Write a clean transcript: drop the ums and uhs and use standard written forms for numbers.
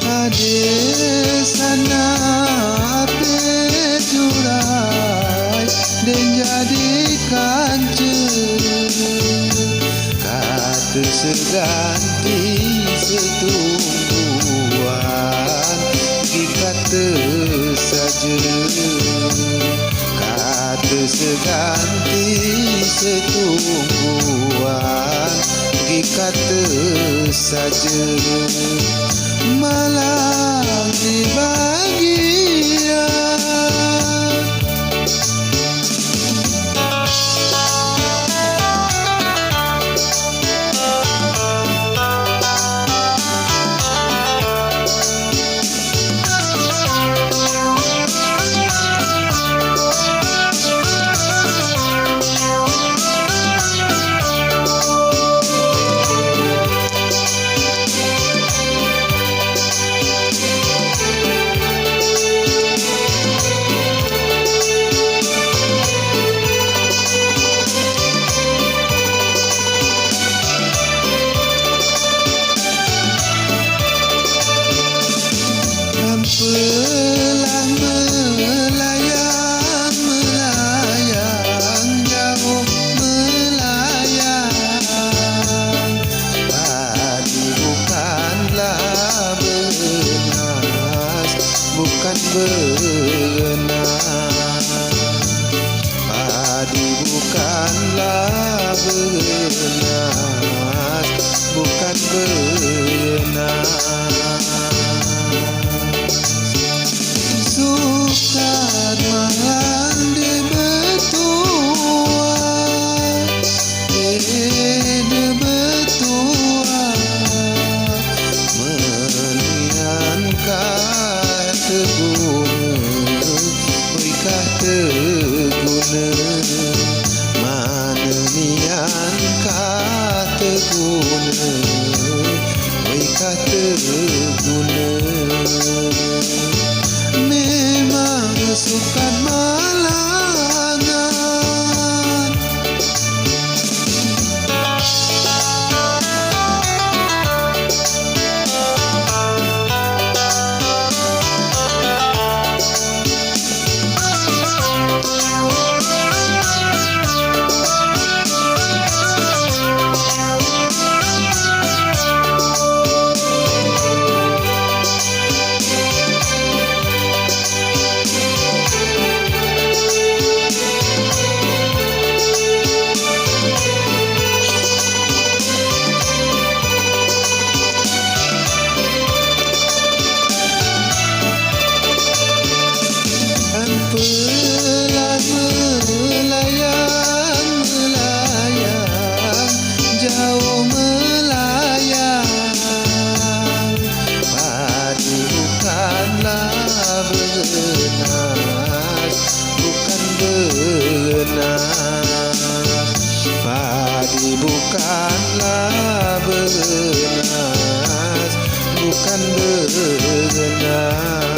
Ade sana ape jurai dan jadikan kata seganti setumbuhan kata saja kata seganti setumbuhan kata saja malang dibahagia. Pelang melayang, melayang jauh melayang. Padi bukanlah benas, bukan benas. Padi bukanlah benas, bukan benas. Sukat mandi betua, betua, menian kata guna, oi kata guna, mana nian kata guna, oi kata guna. Memang sukat malangan. Pelang melayang, melayang jauh melayang. Padi bukanlah benas, bukan benas. Padi bukanlah benas, bukan benas.